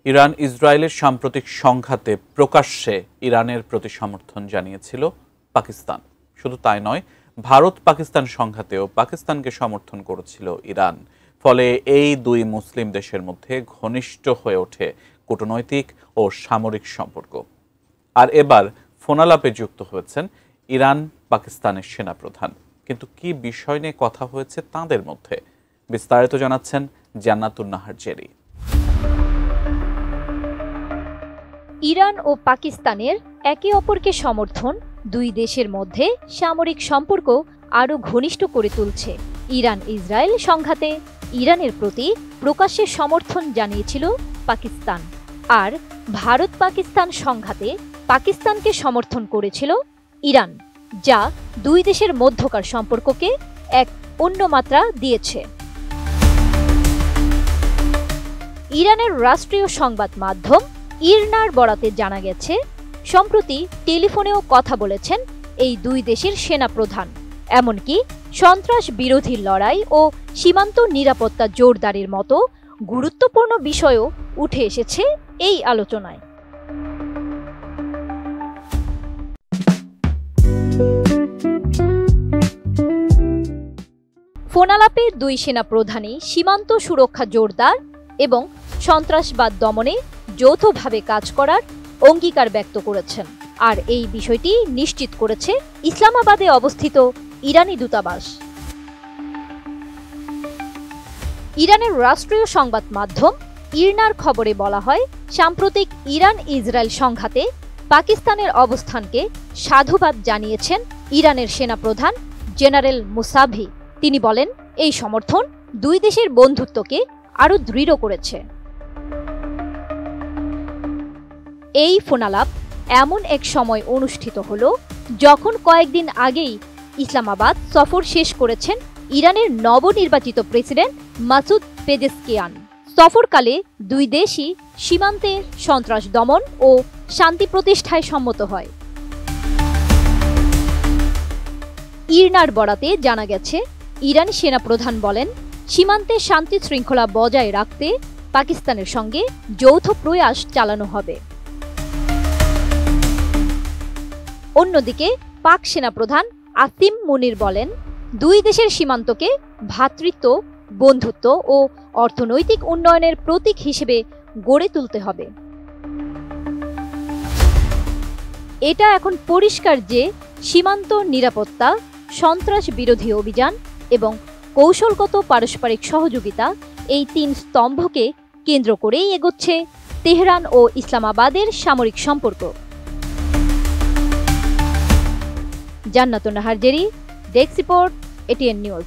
Iran ইসরায়েলের সাম্প্রতিক সংঘাতে প্রকাশ্যে ইরানের প্রতি সমর্থন জানিয়েছিল পাকিস্তান। শুধু তাই নয়, ভারত পাকিস্তান সংঘাতেও পাকিস্তানকে সমর্থন করেছিল ইরান। ফলে এই দুই মুসলিম দেশের মধ্যে ঘনিষ্ঠ হয়ে ওঠে কূটনৈতিক ও সামরিক সম্পর্ক। আর এবার ফোনালাপে যুক্ত হয়েছেন ইরান পাকিস্তানের সেনাপ্রধান। কিন্তু কি বিষয় নিয়ে কথা হয়েছে তাঁদের মধ্যে, বিস্তারিত জানাচ্ছেন জান্নাতুন নাহার জেরি। ইরান ও পাকিস্তানের একে অপরকে সমর্থন দুই দেশের মধ্যে সামরিক সম্পর্ক আরও ঘনিষ্ঠ করে তুলছে। ইরান ইসরায়েল সংঘাতে ইরানের প্রতি প্রকাশ্যে সমর্থন জানিয়েছিল পাকিস্তান, আর ভারত পাকিস্তান সংঘাতে পাকিস্তানকে সমর্থন করেছিল ইরান, যা দুই দেশের মধ্যকার সম্পর্ককে এক অন্য মাত্রা দিয়েছে। ইরানের রাষ্ট্রীয় সংবাদ মাধ্যম ইরনার বরাতে জানা গেছে, সম্প্রতি টেলিফোনেও কথা বলেছেন এই দুই দেশের সেনাপ্রধান। এমনকি সন্ত্রাস বিরোধী লড়াই ও সীমান্ত নিরাপত্তা জোরদারের মতো গুরুত্বপূর্ণ বিষয়ও উঠে এসেছে এই আলোচনায়। ফোনালাপে দুই সেনাপ্রধানই সীমান্ত সুরক্ষা জোরদার এবং সন্ত্রাসবাদ দমনে যৌথভাবে কাজ করার অঙ্গীকার ব্যক্ত করেছেন। আর এই বিষয়টি নিশ্চিত করেছে ইসলামাবাদে অবস্থিত ইরানি দূতাবাস। ইরানের রাষ্ট্রীয় সংবাদ মাধ্যম ইরনার খবরে বলা হয়, সাম্প্রতিক ইরান ইসরায়েল সংঘাতে পাকিস্তানের অবস্থানকে সাধুবাদ জানিয়েছেন ইরানের সেনাপ্রধান জেনারেল মুসাভি। তিনি বলেন, এই সমর্থন দুই দেশের বন্ধুত্বকে আরও দৃঢ় করেছে। এই ফোনালাপ এমন এক সময় অনুষ্ঠিত হলো যখন কয়েকদিন আগেই ইসলামাবাদ সফর শেষ করেছেন ইরানের নবনির্বাচিত প্রেসিডেন্ট মাসুদ পেজেশকিয়ান। সফরকালে দুই দেশই সীমান্তে সন্ত্রাস দমন ও শান্তি প্রতিষ্ঠায় সম্মত হয়। ইরনার বরাতে জানা গেছে, ইরানি সেনাপ্রধান বলেন, সীমান্তে শান্তি শৃঙ্খলা বজায় রাখতে পাকিস্তানের সঙ্গে যৌথ প্রয়াস চালানো হবে। অন্যদিকে পাক সেনাপ্রধান আসিম মুনির বলেন, দুই দেশের সীমান্তকে ভ্রাতৃত্ব, বন্ধুত্ব ও অর্থনৈতিক উন্নয়নের প্রতীক হিসেবে গড়ে তুলতে হবে। এটা এখন পরিষ্কার যে সীমান্ত নিরাপত্তা, সন্ত্রাস বিরোধী অভিযান এবং কৌশলগত পারস্পরিক সহযোগিতা, এই তিন স্তম্ভকে কেন্দ্র করেই এগোচ্ছে তেহরান ও ইসলামাবাদের সামরিক সম্পর্ক। জান্নাতুন Nahar Jerry, desk report, ATN news.